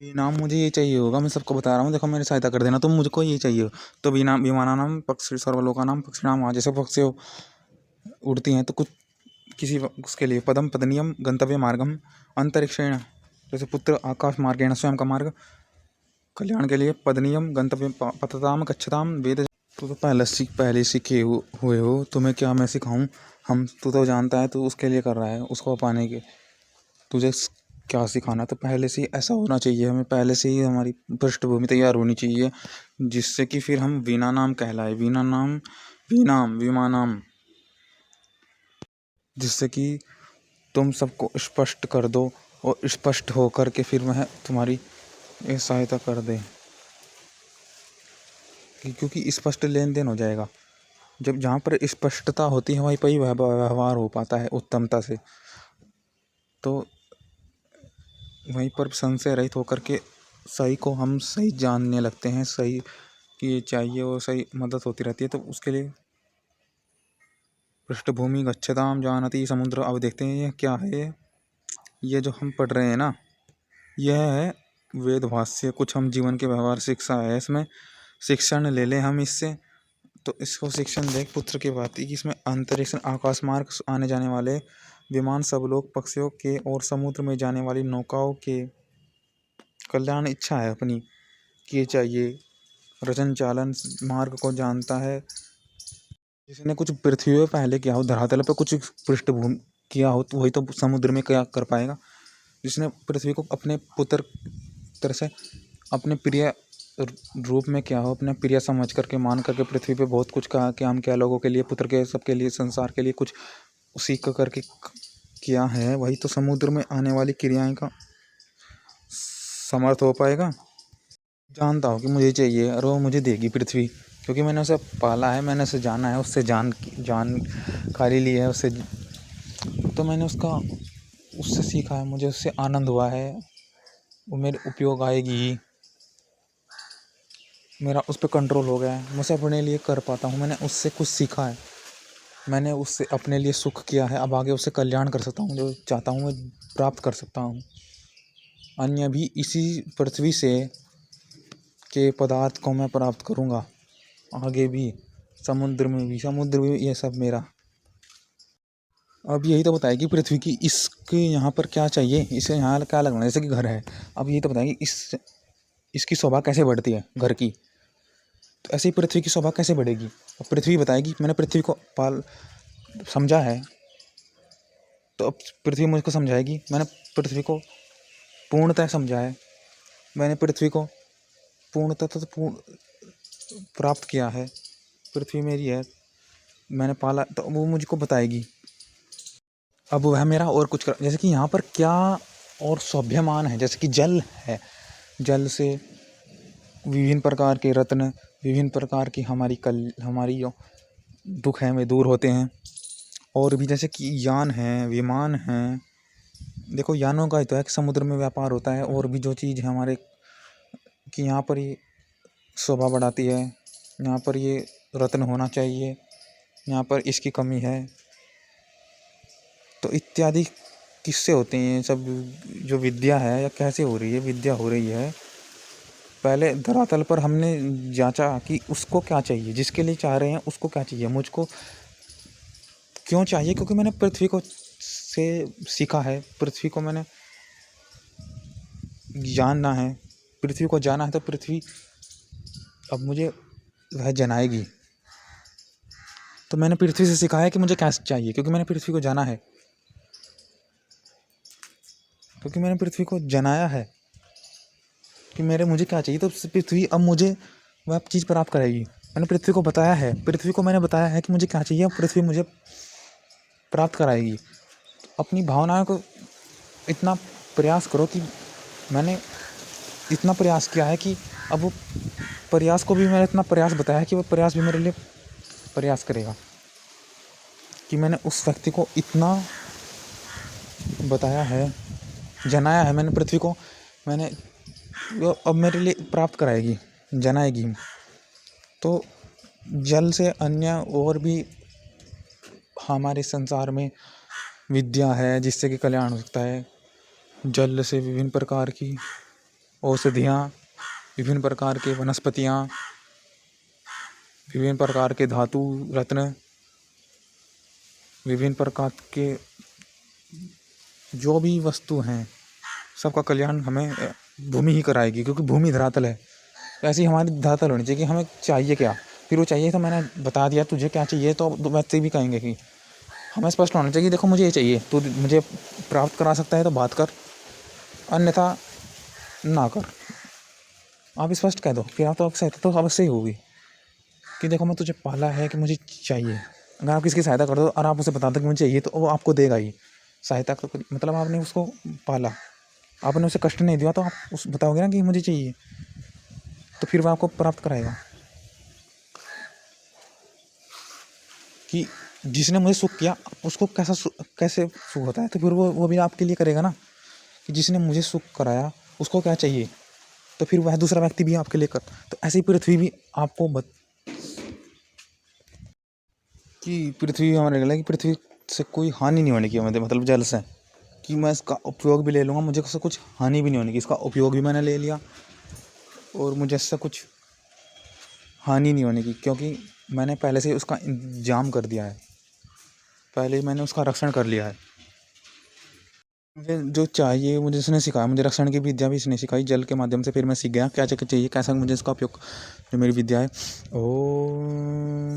इनाम मुझे ये चाहिए होगा, मैं सबको बता रहा हूँ, देखो मेरी सहायता कर देना, तुम मुझको ये चाहिए हो। तो विमानानाम पक्षी सर्वलोकानाम पक्षिणाम, वहाँ जैसे पक्षी उड़ती हैं तो कुछ किसी उसके लिए पदम पदनियम गंतव्य मार्गम अंतरिक्षेण, जैसे पुत्र आकाश मार्गेण स्वयं का मार्ग कल्याण के लिए पदनियम गंतव्य पतताम गच्छताम वेद। तू तो पहले सीखे हुए हो, तुम्हें क्या मैं सिखाऊं। हम तू तो जानता है, तू उसके लिए कर रहा है, उसको पाने के तुझे क्या सिखाना। तो पहले से ही ऐसा होना चाहिए, हमें पहले से ही हमारी पृष्ठभूमि तैयार होनी चाहिए, जिससे कि फिर हम वीना नाम कहलाए। वीना नाम वीनाम विमानाम, जिससे कि तुम सबको स्पष्ट कर दो और स्पष्ट होकर के फिर वह तुम्हारी सहायता कर दे, क्योंकि स्पष्ट लेन देन हो जाएगा। जब जहाँ पर स्पष्टता होती है वहीं पर ही व्यवहार हो पाता है उत्तमता से। तो वहीं पर संशय रहित होकर के सही को हम सही जानने लगते हैं, सही कि ये चाहिए और सही मदद होती रहती है। तो उसके लिए पृष्ठभूमि गच्छताम जानति समुद्र। अब देखते हैं ये क्या है। ये जो हम पढ़ रहे हैं ना, यह है वेद भाष्य, कुछ हम जीवन के व्यवहार शिक्षा है, इसमें शिक्षण ले लें हम इससे। तो इसको शिक्षण देख पुत्र की बात की, इसमें अंतरिक्ष आकाश मार्ग आने जाने वाले विमान सब लोग पक्षियों के और समुद्र में जाने वाली नौकाओं के कल्याण इच्छा है अपनी कि ये चाहिए। रचन चालन मार्ग को जानता है, जिसने कुछ पृथ्वी पे पहले किया हो, धरातल पे कुछ पृष्ठभूमि किया हो, तो वही तो समुद्र में क्या कर पाएगा। जिसने पृथ्वी को अपने पुत्र तरह से अपने प्रिय रूप में क्या हो, अपने प्रिय समझ करके मान करके पृथ्वी पे बहुत कुछ कहा कि हम क्या लोगों के लिए, पुत्र के सबके लिए, संसार के लिए कुछ सीख करके किया है, वही तो समुद्र में आने वाली क्रियाएं का समर्थ हो पाएगा। जानता हूँ कि मुझे चाहिए और वो मुझे देगी पृथ्वी, क्योंकि मैंने उसे पाला है, मैंने उसे जाना है, उससे जानकारी ली है उससे। तो मैंने उससे सीखा है, मुझे उससे आनंद हुआ है, वो मेरे उपयोग आएगी ही। मेरा उस पर कंट्रोल हो गया है, मैं उसे अपने लिए कर पाता हूँ, मैंने उससे कुछ सीखा है, मैंने उससे अपने लिए सुख किया है, अब आगे उससे कल्याण कर सकता हूँ, जो चाहता हूँ मैं प्राप्त कर सकता हूँ। अन्य भी इसी पृथ्वी से के पदार्थ को मैं प्राप्त करूँगा, आगे भी समुद्र में भी ये सब मेरा। अब यही तो बताएगी पृथ्वी की इसके यहाँ पर क्या चाहिए, इसे यहाँ क्या लगना, जैसे कि घर है। अब ये तो बताएगी इसकी शोभा कैसे बढ़ती है घर की, तो ऐसे ही पृथ्वी की शोभा कैसे बढ़ेगी। अब पृथ्वी बताएगी, मैंने पृथ्वी को समझा है, तो अब पृथ्वी मुझको समझाएगी। मैंने पृथ्वी को पूर्णतः समझा है, मैंने पृथ्वी को पूर्णतः तो प्राप्त किया है, पृथ्वी मेरी है, मैंने पाला, तो वो मुझको बताएगी। अब वह मेरा और कुछ जैसे कि यहाँ पर क्या और शोभ्यमान है, जैसे कि जल है, जल से विभिन्न प्रकार के रत्न, विभिन्न प्रकार की हमारी जो दुख है वे दूर होते हैं। और भी जैसे कि यान है, विमान हैं, देखो यानों का ही तो है कि समुद्र में व्यापार होता है। और भी जो चीज़ है हमारे कि यहाँ पर ये शोभा बढ़ाती है, यहाँ पर ये रत्न होना चाहिए, यहाँ पर इसकी कमी है, तो इत्यादि किससे होते हैं सब। जो विद्या है या कैसे हो रही है, विद्या हो रही है, पहले धरातल पर हमने जांचा कि उसको क्या चाहिए, जिसके लिए चाह रहे हैं उसको क्या चाहिए, मुझको क्यों चाहिए, क्योंकि मैंने पृथ्वी को से सीखा है, पृथ्वी को मैंने जानना है, पृथ्वी को जाना है। तो पृथ्वी अब मुझे वह जनाएगी। तो मैंने पृथ्वी से सीखा है कि मुझे क्या चाहिए, क्योंकि मैंने पृथ्वी को जाना है, क्योंकि मैंने पृथ्वी को जनाया है कि मुझे क्या चाहिए। तो पृथ्वी अब मुझे वह चीज़ प्राप्त कराएगी। मैंने पृथ्वी को बताया है, पृथ्वी को मैंने बताया है कि मुझे क्या चाहिए, पृथ्वी मुझे प्राप्त कराएगी। अपनी भावनाओं को इतना प्रयास करो कि मैंने इतना प्रयास किया है कि अब वो प्रयास को भी मैंने इतना प्रयास बताया है कि वो प्रयास भी मेरे लिए प्रयास करेगा। कि मैंने उस व्यक्ति को इतना बताया है, जनाया है मैंने पृथ्वी को, मैंने वो अब मेरे लिए प्राप्त कराएगी, जनाएगी। तो जल से अन्य और भी हमारे संसार में विद्या है जिससे कि कल्याण हो सकता है। जल से विभिन्न प्रकार की औषधियाँ, विभिन्न प्रकार के वनस्पतियाँ, विभिन्न प्रकार के धातु रत्न, विभिन्न प्रकार के जो भी वस्तु हैं, सबका कल्याण हमें भूमि ही कराएगी, क्योंकि भूमि धरातल है। ऐसी हमारी धरातल होनी चाहिए कि हमें चाहिए क्या। फिर वो चाहिए तो मैंने बता दिया तुझे क्या चाहिए, तो वैसे भी कहेंगे कि हमें स्पष्ट होना चाहिए, देखो मुझे ये चाहिए, तू मुझे प्राप्त करा सकता है तो बात कर, अन्यथा ना कर। आप स्पष्ट कह दो, फिर आप तो सहायता तो अवश्य ही होगी कि देखो मैं तुझे पाला है कि मुझे चाहिए। अगर आप किसी की सहायता कर दो और आप उसे बता दो कि मुझे चाहिए, तो वो आपको देगा ही। सहायता का मतलब आपने उसको पाला, आपने उसे कष्ट नहीं दिया, तो आप उस बताओगे ना कि मुझे चाहिए, तो फिर वह आपको प्राप्त कराएगा। कि जिसने मुझे सुख किया उसको कैसे सुख होता है, तो फिर वो भी आपके लिए करेगा ना। कि जिसने मुझे सुख कराया उसको क्या चाहिए, तो फिर वह दूसरा व्यक्ति भी आपके लिए कर। तो ऐसे ही पृथ्वी भी आपको कि पृथ्वी हमारे लगा कि पृथ्वी से कोई हानि नहीं होने की, मतलब जल से, कि मैं इसका उपयोग भी ले लूँगा, मुझे उससे कुछ हानि भी नहीं होने की। इसका उपयोग भी मैंने ले लिया और मुझे इससे कुछ हानि नहीं होने की, क्योंकि मैंने पहले से उसका इंतजाम कर दिया है, पहले ही मैंने उसका रक्षण कर लिया है। मुझे जो चाहिए मुझे इसने सिखाया, मुझे रक्षण की विद्या भी इसने सिखाई जल के माध्यम से। फिर मैं सीख गया क्या चाहिए, कैसा मुझे इसका उपयोग, जो मेरी विद्या है। ओम